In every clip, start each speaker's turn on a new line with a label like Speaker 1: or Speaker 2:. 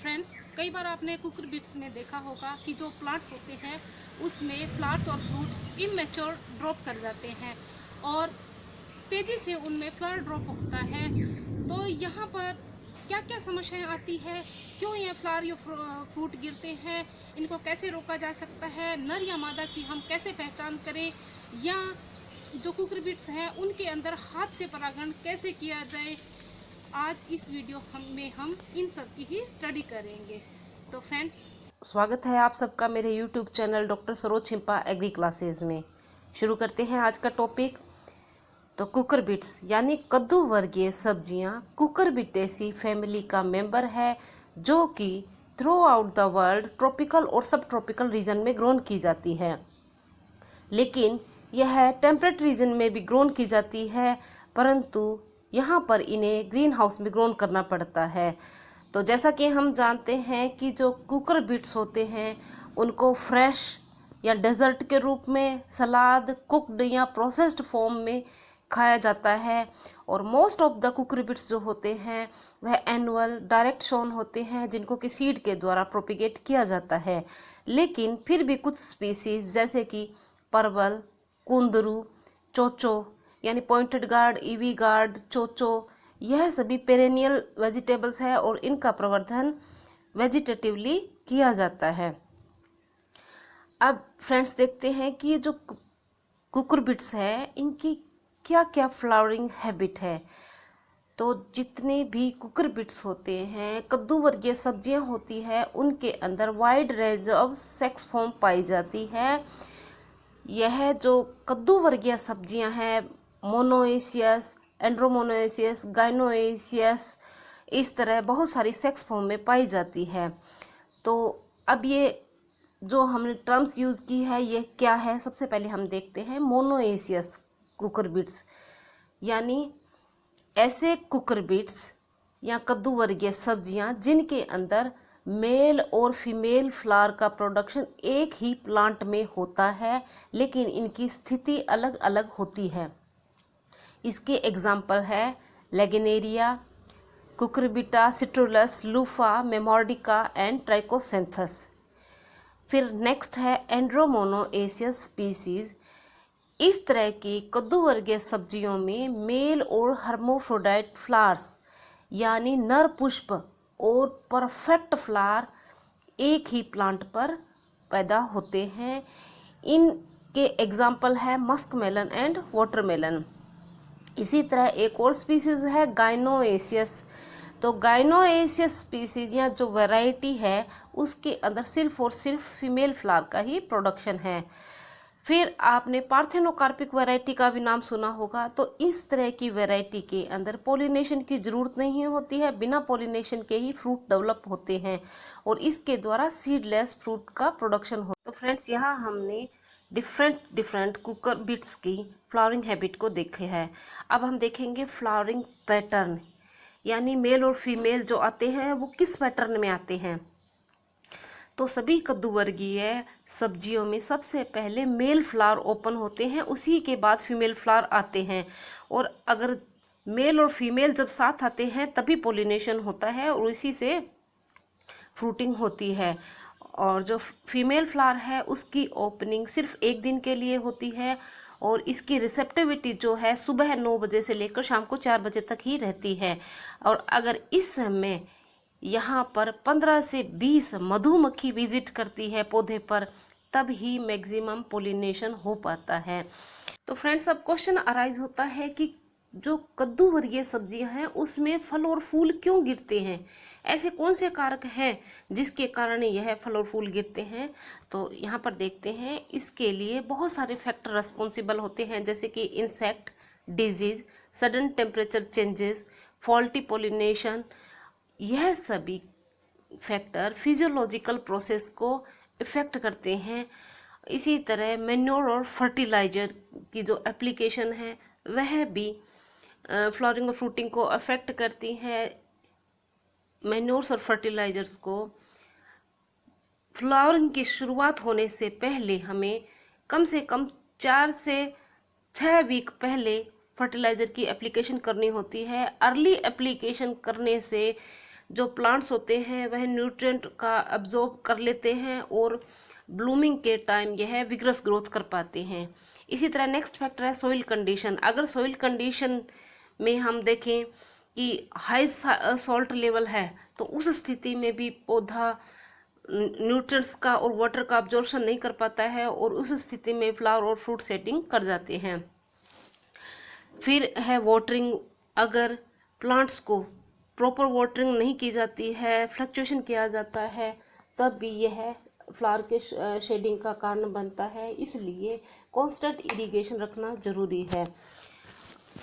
Speaker 1: Friends, कई बार आपने cooker bits में देखा होगा कि जो प्लांट्स होते हैं उसमें फ्लावर्स और फ्रूट इमेच्योर ड्रॉप कर जाते हैं और तेज़ी से उनमें फ्लावर ड्रॉप होता है। तो यहाँ पर क्या क्या समस्याएं आती है, क्यों ये फ्लावर या फ्रूट गिरते हैं, इनको कैसे रोका जा सकता है, नर या मादा की हम कैसे पहचान करें, या जो कुकर बिट्स हैं उनके अंदर हाथ से परागण कैसे किया जाए, आज इस वीडियो में हम इन सब की ही स्टडी करेंगे। तो फ्रेंड्स,
Speaker 2: स्वागत है आप सबका मेरे YouTube channel doctor Saroj Chhimpa agri classes में। शुरू करते हैं आज का टॉपिक। तो कुकर बिट्स यानी कद्दू वर्गीय सब्जियां कुकुरबिटेसी फैमिली का मेंबर है, जो कि through out the world tropical और सब ट्रॉपिकल रीजन में ग्रोन की जाती है। लेकिन यह टेम्परेट रीजन में भी ग्रोन की जाती है, परंतु यहाँ पर इन्हें ग्रीन हाउस में ग्रोन करना पड़ता है। तो जैसा कि हम जानते हैं कि जो कुकर बिट्स होते हैं उनको फ्रेश या डेजर्ट के रूप में, सलाद, कुक्ड या प्रोसेस्ड फॉर्म में खाया जाता है। और most of the cooker bits जो होते हैं वह एनुअल डायरेक्ट शोन होते हैं, जिनको कि सीड के द्वारा प्रोपिगेट किया जाता है। लेकिन फिर भी कुछ स्पीसीज जैसे कि परवल, कुंदरू, चोचो यानी pointed gourd, EV guard, Cho Cho, यह सभी पेरेनियल वेजिटेबल्स है और इनका प्रवर्धन वेजिटेटिवली किया जाता है। अब फ्रेंड्स देखते हैं कि ये जो कुकुरबिट्स है इनकी क्या क्या फ्लावरिंग हैबिट है। तो जितने भी कुकुरबिट्स होते हैं, कद्दू वर्गीय सब्जियां होती है, उनके अंदर wide range of sex form पाई जाती है। यह जो कद्दू वर्गीय सब्जियां हैं, मोनोएशियस, एंड्रोमोनोएशियस, गाइनोएशियस, इस तरह बहुत सारी सेक्स फॉर्म में पाई जाती है। तो अब ये जो हमने टर्म्स यूज़ की है ये क्या है, सबसे पहले हम देखते हैं मोनोएशियस कुकुरबिट्स, यानी ऐसे कुकुरबिट्स या कद्दू वर्गीय सब्जियां जिनके अंदर मेल और फीमेल फ्लावर का प्रोडक्शन एक ही प्लांट में होता है, लेकिन इनकी स्थिति अलग अलग होती है। इसके एग्जाम्पल है लेगेनेरिया, कुकुरबिटा सिट्रुलस, लूफा, मेमोर्डिका एंड ट्राइकोसेंथस। फिर नेक्स्ट है एंड्रोमोनोएशियस स्पीसीज। इस तरह की कद्दू वर्गीय सब्जियों में मेल और हर्मोफ्रोडाइट फ्लावर्स यानी नर पुष्प और परफेक्ट फ्लावर एक ही प्लांट पर पैदा होते हैं। इनके एग्जाम्पल है मस्क मेलन एंड वाटरमेलन। इसी तरह एक और स्पीसीज है गाइनोएशियस। तो गाइनोएशियस स्पीसीज या जो वैरायटी है उसके अंदर सिर्फ और सिर्फ फीमेल फ्लावर का ही प्रोडक्शन है। फिर आपने पार्थेनोकार्पिक वैरायटी का भी नाम सुना होगा। तो इस तरह की वैरायटी के अंदर पॉलिनेशन की ज़रूरत नहीं होती है, बिना पॉलिनेशन के ही फ्रूट डेवलप होते हैं और इसके द्वारा सीडलेस फ्रूट का प्रोडक्शन हो। तो फ्रेंड्स, यहाँ हमने डिफरेंट कुकर बिट्स की फ्लावरिंग हैबिट को देखे हैं। अब हम देखेंगे फ्लावरिंग पैटर्न, यानी मेल और फीमेल जो आते हैं वो किस पैटर्न में आते हैं। तो सभी कद्दू वर्गीय सब्जियों में सबसे पहले मेल फ्लावर ओपन होते हैं, उसी के बाद फीमेल फ्लावर आते हैं। और अगर मेल और फीमेल जब साथ आते हैं तभी पोलिनेशन होता है और इसी से फ्रूटिंग होती है। और जो फीमेल फ्लावर है उसकी ओपनिंग सिर्फ एक दिन के लिए होती है और इसकी रिसेप्टिविटी जो है सुबह 9 बजे से लेकर शाम को 4 बजे तक ही रहती है। और अगर इस समय यहाँ पर 15 से 20 मधुमक्खी विजिट करती है पौधे पर, तब ही मैक्सिमम पोलिनेशन हो पाता है। तो फ्रेंड्स, अब क्वेश्चन अराइज होता है कि जो कद्दू वर्गीय सब्जियां हैं उसमें फल और फूल क्यों गिरते हैं, ऐसे कौन से कारक हैं जिसके कारण यह फल और फूल गिरते हैं। तो यहाँ पर देखते हैं, इसके लिए बहुत सारे फैक्टर रिस्पॉन्सिबल होते हैं, जैसे कि insect, disease, sudden temperature changes, faulty pollination. यह सभी फैक्टर फिजियोलॉजिकल प्रोसेस को इफ़ेक्ट करते हैं। इसी तरह मैन्योर और फर्टिलाइजर की जो एप्लीकेशन है वह भी फ्लावरिंग और फ्रूटिंग को अफेक्ट करती है। मैन्योर्स और फर्टिलाइजर्स को फ्लावरिंग की शुरुआत होने से पहले हमें कम से कम 4 से 6 वीक पहले फर्टिलाइज़र की एप्लीकेशन करनी होती है। अर्ली एप्लीकेशन करने से जो प्लांट्स होते हैं वह न्यूट्रिएंट का अब्जॉर्ब कर लेते हैं और ब्लूमिंग के टाइम यह विग्रस ग्रोथ कर पाते हैं। इसी तरह नेक्स्ट फैक्टर है सॉइल कंडीशन। अगर सॉइल कंडीशन में हम देखें कि हाई सॉल्ट लेवल है तो उस स्थिति में भी पौधा न्यूट्रिएंट्स का और वाटर का अब्जॉर्प्शन नहीं कर पाता है और उस स्थिति में फ्लावर और फ्रूट सेटिंग कर जाते हैं। फिर है वाटरिंग। अगर प्लांट्स को प्रॉपर वाटरिंग नहीं की जाती है, फ्लक्चुएशन किया जाता है, तब भी यह फ्लावर के शेडिंग का कारण बनता है। इसलिए कांस्टेंट इरिगेशन रखना ज़रूरी है।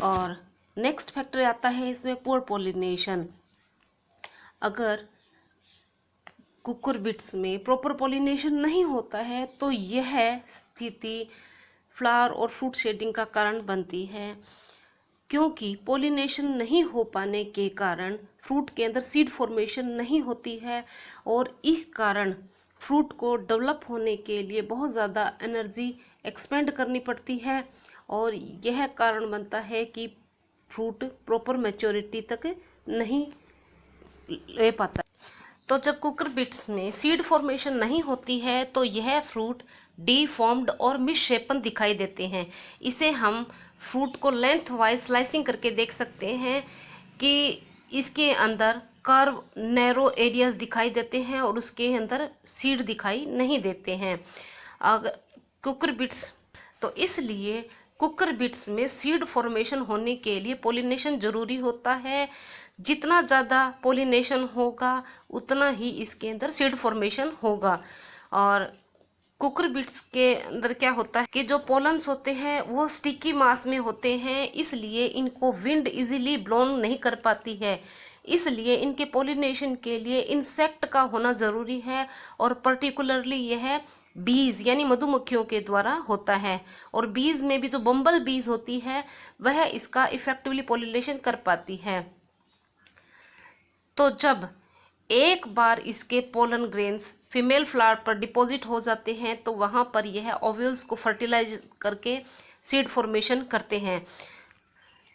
Speaker 2: और नेक्स्ट फैक्टर आता है इसमें पुअर पॉलिनेशन। अगर कुकुरबिट्स में प्रॉपर पॉलिनेशन नहीं होता है तो यह स्थिति फ्लावर और फ्रूट शेडिंग का कारण बनती है, क्योंकि पॉलिनेशन नहीं हो पाने के कारण फ्रूट के अंदर सीड फॉर्मेशन नहीं होती है और इस कारण फ्रूट को डेवलप होने के लिए बहुत ज़्यादा एनर्जी एक्सपेंड करनी पड़ती है और यह कारण बनता है कि फ्रूट प्रॉपर मैच्योरिटी तक नहीं ले पाता। तो जब कुकुरबिट्स में सीड फॉर्मेशन नहीं होती है तो यह फ्रूट डीफॉर्म्ड और मिसशेपन दिखाई देते हैं। इसे हम फ्रूट को लेंथ वाइज स्लाइसिंग करके देख सकते हैं कि इसके अंदर कर्व नैरो एरियाज दिखाई देते हैं और उसके अंदर सीड दिखाई नहीं देते हैं। अगर कुकुरबिट्स तो इसलिए कुकुरबिट्स में सीड फॉर्मेशन होने के लिए पॉलिनेशन ज़रूरी होता है। जितना ज़्यादा पॉलिनेशन होगा उतना ही इसके अंदर सीड फॉर्मेशन होगा। और कुकुरबिट्स के अंदर क्या होता है कि जो पोलन्स होते हैं वो स्टिकी मास में होते हैं, इसलिए इनको विंड इजीली ब्लोन नहीं कर पाती है। इसलिए इनके पॉलिनेशन के लिए इंसेक्ट का होना ज़रूरी है और पर्टिकुलरली यह बीज यानी मधुमक्खियों के द्वारा होता है। और बीज में भी जो बम्बल बीज होती है वह इसका इफेक्टिवली पॉलिनेशन कर पाती है। तो जब एक बार इसके पोलन ग्रेन्स फीमेल फ्लावर पर डिपॉजिट हो जाते हैं तो वहाँ पर यह ओव्यूल्स को फर्टिलाइज करके सीड फॉर्मेशन करते हैं।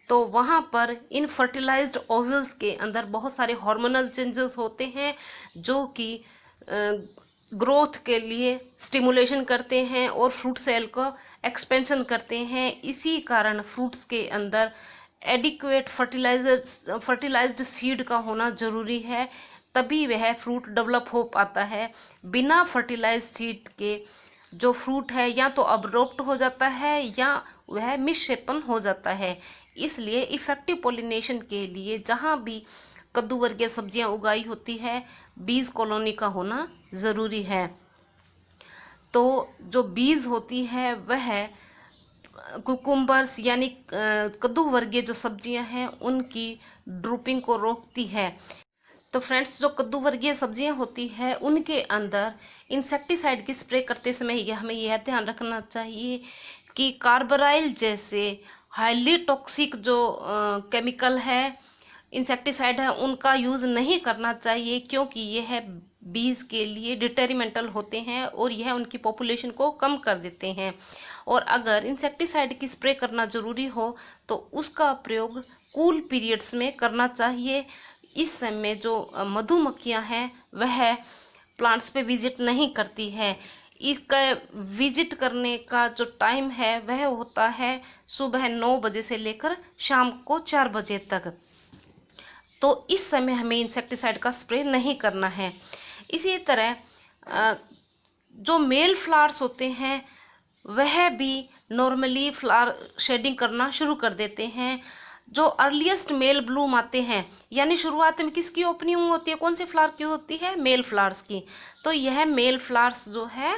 Speaker 2: तो वहाँ पर इन फर्टिलाइज्ड ओव्यूल्स के अंदर बहुत सारे हार्मोनल चेंजेस होते हैं जो कि ग्रोथ के लिए स्टिमुलेशन करते हैं और फ्रूट सेल को एक्सपेंशन करते हैं। इसी कारण फ्रूट्स के अंदर एडिक्वेट फर्टिलाइज्ड सीड का होना ज़रूरी है, तभी वह फ्रूट डेवलप हो पाता है। बिना फर्टिलाइज्ड सीड के जो फ्रूट है या तो अब्रप्ट हो जाता है या वह मिसशेपन हो जाता है। इसलिए इफेक्टिव पॉलिनेशन के लिए जहाँ भी कद्दू वर्गीय सब्जियां उगाई होती है बीज कॉलोनी का होना ज़रूरी है। तो जो बीज होती है वह कुकुम्बर्स यानी कद्दू वर्गीय जो सब्जियां हैं उनकी ड्रूपिंग को रोकती है। तो फ्रेंड्स, जो कद्दू वर्गीय सब्जियां होती है उनके अंदर इंसेक्टिसाइड की स्प्रे करते समय हमें यह ध्यान रखना चाहिए कि कार्बराइल जैसे हाईली टॉक्सिक जो केमिकल है इंसेक्टिसाइड है उनका यूज़ नहीं करना चाहिए, क्योंकि यह बीज के लिए डिटेरिमेंटल होते हैं और यह उनकी पॉपुलेशन को कम कर देते हैं। और अगर इंसेक्टिसाइड की स्प्रे करना ज़रूरी हो तो उसका प्रयोग कूल पीरियड्स में करना चाहिए। इस समय जो मधुमक्खियां हैं वह प्लांट्स पे विजिट नहीं करती है। इसका विजिट करने का जो टाइम है वह होता है सुबह 9 बजे से लेकर शाम को 4 बजे तक। तो इस समय हमें इंसेक्टिसाइड का स्प्रे नहीं करना है। इसी तरह जो मेल फ्लावर्स होते हैं वह भी नॉर्मली फ्लावर शेडिंग करना शुरू कर देते हैं। जो अर्लीस्ट मेल ब्लूम आते हैं यानी शुरुआत में किसकी ओपनिंग होती है, कौन से फ्लावर की होती है, मेल फ्लावर्स की। तो यह मेल फ्लावर्स जो है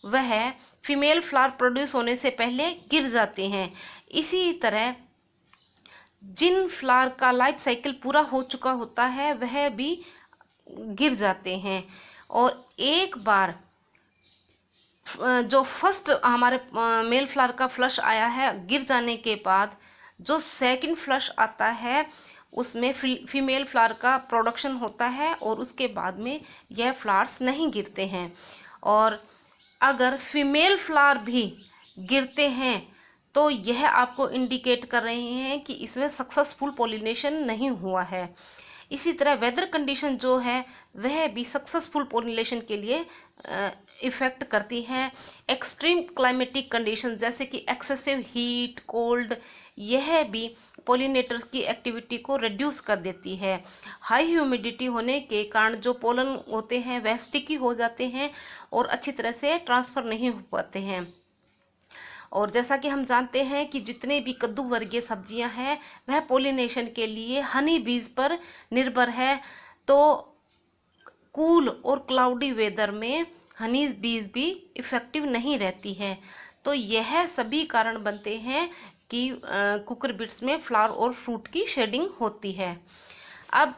Speaker 2: वह फीमेल फ्लावर प्रोड्यूस होने से पहले गिर जाते हैं। इसी तरह जिन फ्लावर का लाइफ साइकिल पूरा हो चुका होता है वह भी गिर जाते हैं। और एक बार जो फर्स्ट हमारे मेल फ्लावर का फ्लश आया है गिर जाने के बाद जो सेकंड फ्लश आता है उसमें फीमेल फ्लावर का प्रोडक्शन होता है और उसके बाद में यह फ्लावर्स नहीं गिरते हैं। और अगर फीमेल फ्लावर भी गिरते हैं तो यह आपको इंडिकेट कर रहे हैं कि इसमें सक्सेसफुल पॉलिनेशन नहीं हुआ है। इसी तरह वेदर कंडीशन जो है वह भी सक्सेसफुल पोलिनेशन के लिए इफ़ेक्ट करती है। एक्सट्रीम क्लाइमेटिक कंडीशन जैसे कि एक्सेसिव हीट, कोल्ड, यह भी पोलिनेटर्स की एक्टिविटी को रिड्यूस कर देती है। हाई ह्यूमिडिटी होने के कारण जो पोलन होते हैं वह स्टिकी हो जाते हैं और अच्छी तरह से ट्रांसफ़र नहीं हो पाते हैं। और जैसा कि हम जानते हैं कि जितने भी कद्दू वर्गीय सब्जियां हैं वह पोलिनेशन के लिए हनी बीज पर निर्भर है। तो कूल और क्लाउडी वेदर में हनी बीज भी इफ़ेक्टिव नहीं रहती है। तो यह सभी कारण बनते हैं कि कुकर बिट्स में फ्लावर और फ्रूट की शेडिंग होती है। अब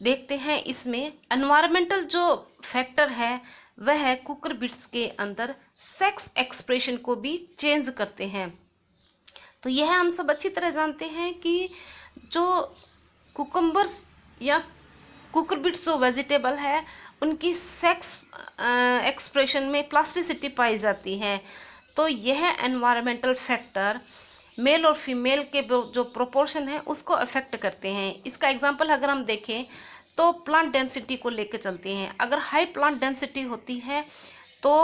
Speaker 2: देखते हैं इसमें एनवायरमेंटल जो फैक्टर है वह कुकर बिट्स के अंदर सेक्स एक्सप्रेशन को भी चेंज करते हैं। तो यह हम सब अच्छी तरह जानते हैं कि जो कुकम्बर्स या कुकर बिट्स जो वेजिटेबल है उनकी सेक्स एक्सप्रेशन में प्लास्टिसिटी पाई जाती है। तो यह एनवायरमेंटल फैक्टर मेल और फीमेल के जो प्रोपोर्शन है उसको अफेक्ट करते हैं। इसका एग्जांपल अगर हम देखें तो प्लांट डेंसिटी को लेकर चलते हैं। अगर हाई प्लांट डेंसिटी होती है तो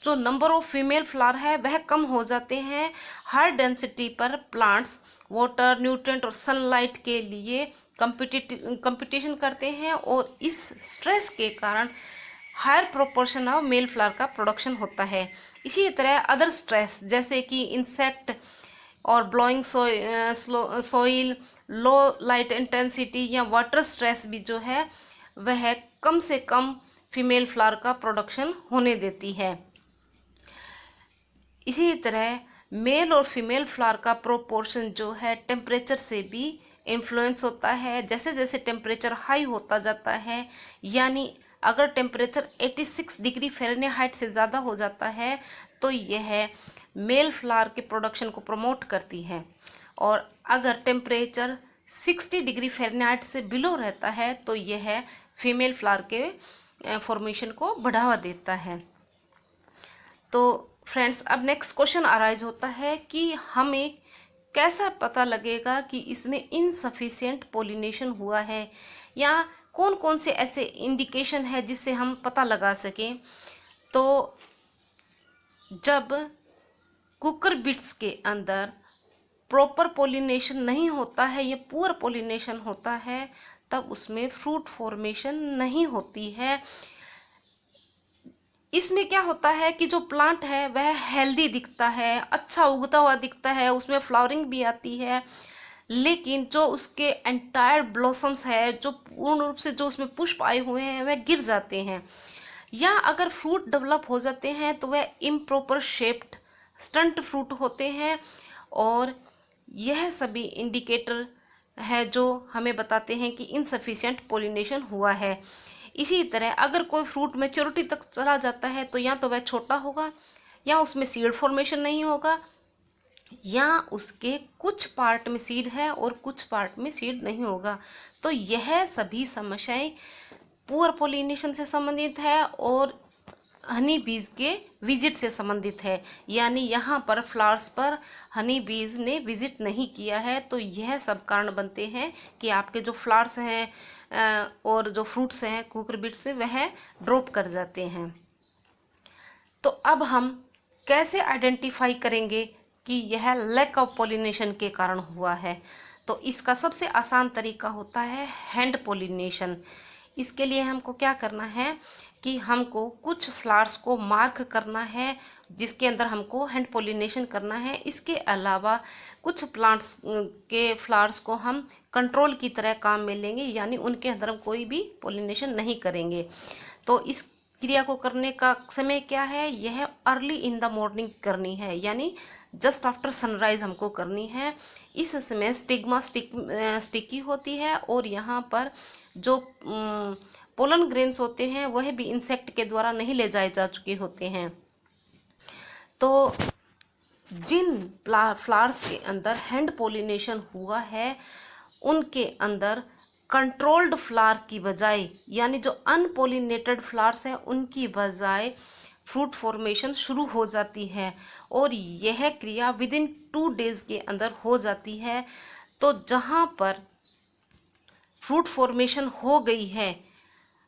Speaker 2: जो नंबर ऑफ फीमेल फ्लावर है वह कम हो जाते हैं। हाई डेंसिटी पर प्लांट्स वाटर, न्यूट्रिएंट और सनलाइट के लिए कंपटीशन करते हैं और इस स्ट्रेस के कारण higher proportion of male flower का प्रोडक्शन होता है। इसी तरह अदर स्ट्रेस जैसे कि इंसेक्ट और ब्लोइंग सॉइल, लो लाइट इंटेंसिटी या वाटर स्ट्रेस भी जो है वह कम से कम फीमेल फ्लावर का प्रोडक्शन होने देती है। इसी तरह मेल और फीमेल फ्लावर का प्रोपोर्शन जो है टेम्परेचर से भी इन्फ्लुएंस होता है। जैसे जैसे टेम्परेचर हाई होता जाता है, यानी अगर टेम्परेचर 86 डिग्री फ़ारेनहाइट से ज़्यादा हो जाता है तो यह मेल फ्लावर के प्रोडक्शन को प्रमोट करती है, और अगर टेम्परेचर 60 डिग्री फ़ारेनहाइट से बिलो रहता है तो यह फीमेल फ्लावर के फॉर्मेशन को बढ़ावा देता है। तो फ्रेंड्स, अब नेक्स्ट क्वेश्चन अराइज होता है कि हमें कैसा पता लगेगा कि इसमें इनसफिशिएंट पोलिनेशन हुआ है, या कौन कौन से ऐसे इंडिकेशन है जिससे हम पता लगा सकें। तो जब कुकर बिट्स के अंदर प्रॉपर पोलिनेशन नहीं होता है या पुअर पोलिनेशन होता है तब उसमें फ्रूट फॉर्मेशन नहीं होती है। इसमें क्या होता है कि जो प्लांट है वह हेल्दी दिखता है, अच्छा उगता हुआ दिखता है, उसमें फ्लावरिंग भी आती है, लेकिन जो उसके एंटायर ब्लॉसम्स है, जो पूर्ण रूप से जो उसमें पुष्प आए हुए हैं वह गिर जाते हैं, या अगर फ्रूट डेवलप हो जाते हैं तो वह इम्प्रॉपर शेप्ड स्टंट फ्रूट होते हैं। और यह सभी इंडिकेटर है जो हमें बताते हैं कि इनसफिशिएंट पोलिनेशन हुआ है। इसी तरह अगर कोई फ्रूट मैच्योरिटी तक चला जाता है तो या तो वह छोटा होगा, या उसमें सीड फॉर्मेशन नहीं होगा, या उसके कुछ पार्ट में सीड है और कुछ पार्ट में सीड नहीं होगा। तो यह सभी समस्याएं पुअर पोलिनेशन से संबंधित है और हनी बीज के विजिट से संबंधित है, यानी यहाँ पर फ्लावर्स पर हनी बीज ने विजिट नहीं किया है। तो यह सब कारण बनते हैं कि आपके जो फ्लावर्स हैं और जो फ्रूट्स हैं कुकर बिट्स से वह ड्रॉप कर जाते हैं। तो अब हम कैसे आइडेंटिफाई करेंगे कि यह लैक ऑफ पोलिनेशन के कारण हुआ है। तो इसका सबसे आसान तरीका होता है हैंड पोलिनेशन। इसके लिए हमको क्या करना है कि हमको कुछ फ्लावर्स को मार्क करना है जिसके अंदर हमको हैंड पोलिनेशन करना है। इसके अलावा कुछ प्लांट्स के फ्लावर्स को हम कंट्रोल की तरह काम में लेंगे, यानी उनके अंदर हम कोई भी पोलिनेशन नहीं करेंगे। तो इस क्रिया को करने का समय क्या है, यह अर्ली इन द मॉर्निंग करनी है, यानी जस्ट आफ्टर सनराइज हमको करनी है। इस समय स्टिग्मा स्टिकी होती है और यहाँ पर जो पोलन ग्रेन्स होते हैं वह भी इंसेक्ट के द्वारा नहीं ले जाए जा चुके होते हैं। तो जिन फ्लावर्स के अंदर हैंड पोलिनेशन हुआ है उनके अंदर कंट्रोल्ड फ्लावर की बजाय, यानी जो अनपोलिनेटेड फ्लावर्स हैं उनकी बजाय फ्रूट फॉर्मेशन शुरू हो जाती है, और यह क्रिया विद इन 2 days के अंदर हो जाती है। तो जहाँ पर फ्रूट फॉर्मेशन हो गई है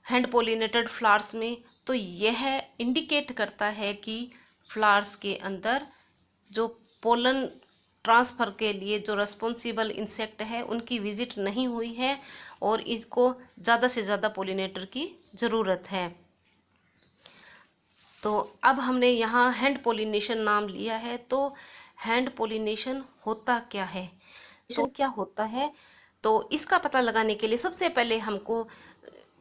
Speaker 2: हैंड पोलिनेटेड फ्लावर्स में, तो यह इंडिकेट करता है कि फ्लावर्स के अंदर जो पोलन ट्रांसफ़र के लिए जो रिस्पॉन्सिबल इंसेक्ट है उनकी विजिट नहीं हुई है और इसको ज़्यादा से ज़्यादा पोलिनेटर की ज़रूरत है। तो अब हमने यहाँ हैंड पोलिनेशन नाम लिया है, तो हैंड पोलिनेशन होता क्या है, तो क्या होता है, तो इसका पता लगाने के लिए सबसे पहले हमको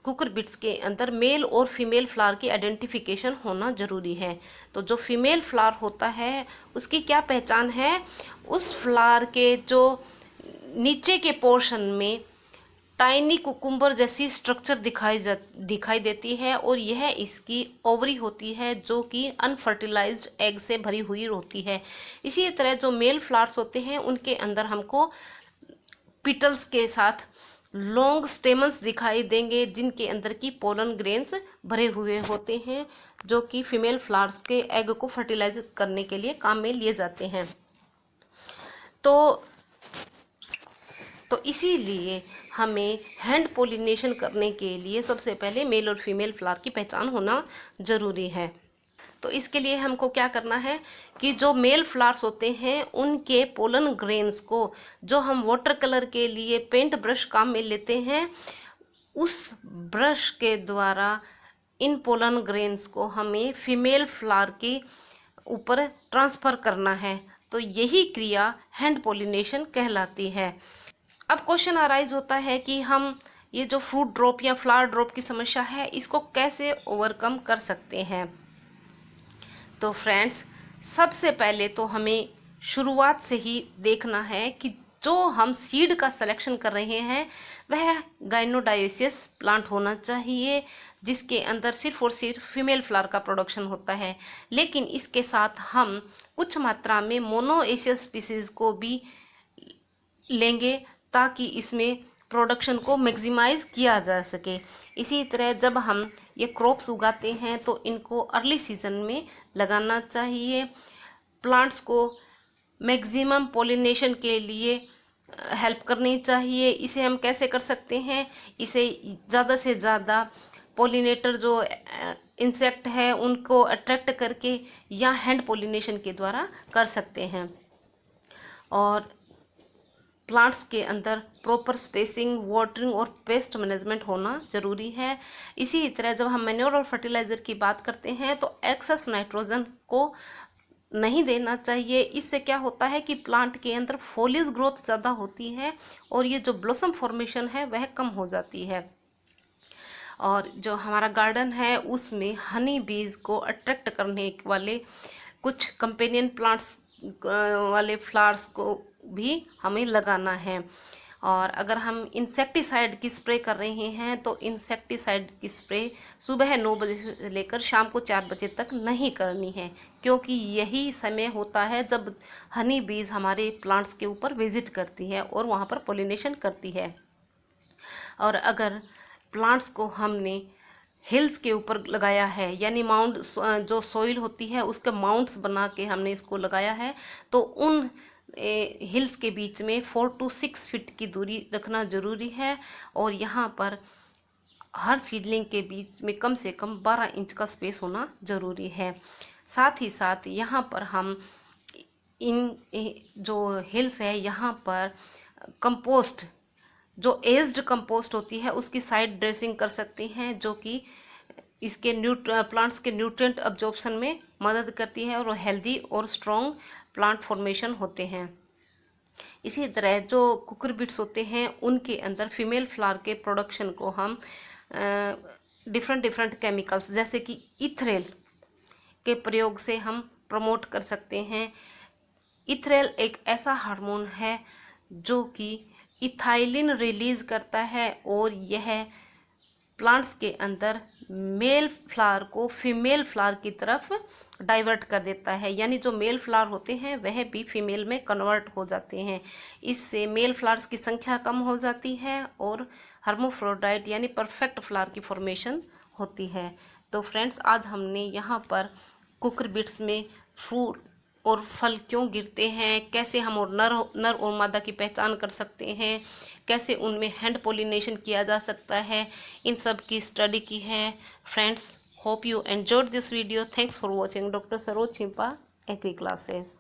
Speaker 2: कुकर बिट्स के अंदर मेल और फीमेल फ्लावर की आइडेंटिफिकेशन होना ज़रूरी है। तो जो फीमेल फ्लावर होता है उसकी क्या पहचान है, उस फ्लावर के जो नीचे के पोर्शन में टाइनी कुकुम्बर जैसी स्ट्रक्चर दिखाई देती है और यह इसकी ओवरी होती है जो कि अनफर्टिलाइज्ड एग से भरी हुई होती है। इसी तरह जो मेल फ्लावर्स होते हैं उनके अंदर हमको पिटल्स के साथ लॉन्ग स्टेमन्स दिखाई देंगे जिनके अंदर की पोलन ग्रेन्स भरे हुए होते हैं जो कि फीमेल फ्लावर्स के एग को फर्टिलाइज करने के लिए काम में लिए जाते हैं। तो इसीलिए हमें हैंड पोलिनेशन करने के लिए सबसे पहले मेल और फीमेल फ्लावर की पहचान होना ज़रूरी है। तो इसके लिए हमको क्या करना है कि जो मेल फ्लावर्स होते हैं उनके पोलन ग्रेन्स को जो हम वाटर कलर के लिए पेंट ब्रश काम में लेते हैं, उस ब्रश के द्वारा इन पोलन ग्रेन्स को हमें फीमेल फ्लावर के ऊपर ट्रांसफ़र करना है। तो यही क्रिया हैंड पोलिनेशन कहलाती है। अब क्वेश्चन अराइज होता है कि हम ये जो फ्रूट ड्रॉप या फ्लावर ड्रॉप की समस्या है इसको कैसे ओवरकम कर सकते हैं। तो फ्रेंड्स, सबसे पहले तो हमें शुरुआत से ही देखना है कि जो हम सीड का सिलेक्शन कर रहे हैं वह गाइनोडायोसियस प्लांट होना चाहिए जिसके अंदर सिर्फ और सिर्फ फीमेल फ्लावर का प्रोडक्शन होता है। लेकिन इसके साथ हम कुछ मात्रा में मोनोएशियस स्पीसीज को भी लेंगे ताकि इसमें प्रोडक्शन को मैक्सिमाइज किया जा सके। इसी तरह जब हम ये क्रॉप्स उगाते हैं तो इनको अर्ली सीजन में लगाना चाहिए। प्लांट्स को मैक्सिमम पोलिनेशन के लिए हेल्प करनी चाहिए। इसे हम कैसे कर सकते हैं, इसे ज़्यादा से ज़्यादा पोलिनेटर जो इंसेक्ट है उनको अट्रैक्ट करके या हैंड पोलिनेशन के द्वारा कर सकते हैं। और प्लांट्स के अंदर प्रॉपर स्पेसिंग, वाटरिंग और पेस्ट मैनेजमेंट होना ज़रूरी है। इसी तरह जब हम मैन्योर और फर्टिलाइज़र की बात करते हैं तो एक्सेस नाइट्रोजन को नहीं देना चाहिए। इससे क्या होता है कि प्लांट के अंदर फोलिज ग्रोथ ज़्यादा होती है और ये जो ब्लॉसम फॉर्मेशन है वह कम हो जाती है। और जो हमारा गार्डन है उसमें हनी बीज को अट्रैक्ट करने वाले कुछ कंपेनियन प्लांट्स वाले फ्लावर्स को भी हमें लगाना है। और अगर हम इंसेक्टिसाइड की स्प्रे कर रहे हैं तो इंसेक्टिसाइड की स्प्रे सुबह 9 बजे से लेकर शाम को 4 बजे तक नहीं करनी है, क्योंकि यही समय होता है जब हनी बीज हमारे प्लांट्स के ऊपर विजिट करती है और वहाँ पर पोलिनेशन करती है। और अगर प्लांट्स को हमने हिल्स के ऊपर लगाया है, यानी माउंट जो सॉइल होती है उसके माउंट्स बना के हमने इसको लगाया है, तो उन हिल्स के बीच में 4 to 6 फीट की दूरी रखना ज़रूरी है। और यहाँ पर हर सीडलिंग के बीच में कम से कम 12 इंच का स्पेस होना ज़रूरी है। साथ ही साथ यहाँ पर हम इन जो हिल्स है यहाँ पर कंपोस्ट, जो एज्ड कंपोस्ट होती है उसकी साइड ड्रेसिंग कर सकते हैं, जो कि इसके प्लांट्स के न्यूट्रिएंट अब्जॉर्प्शन में मदद करती है और हेल्दी और स्ट्रॉन्ग प्लांट फॉर्मेशन होते हैं। इसी तरह जो कुकर बिट्स होते हैं उनके अंदर फीमेल फ्लावर के प्रोडक्शन को हम डिफरेंट केमिकल्स जैसे कि इथरेल के प्रयोग से हम प्रमोट कर सकते हैं। इथरेल एक ऐसा हार्मोन है जो कि इथाइलिन रिलीज करता है और यह प्लांट्स के अंदर मेल फ्लावर को फीमेल फ्लावर की तरफ डाइवर्ट कर देता है, यानी जो मेल फ्लावर होते हैं वह भी फीमेल में कन्वर्ट हो जाते हैं। इससे मेल फ्लावर्स की संख्या कम हो जाती है और हर्मोफ्रोडाइट यानी परफेक्ट फ्लावर की फॉर्मेशन होती है। तो फ्रेंड्स, आज हमने यहाँ पर कुकर बिट्स में और फल क्यों गिरते हैं, कैसे हम और नर और मादा की पहचान कर सकते हैं, कैसे उनमें हैंड पोलिनेशन किया जा सकता है, इन सब की स्टडी की है। Friends, hope you enjoyed this video. Thanks for watching doctor Saroj Chhimpa agri classes.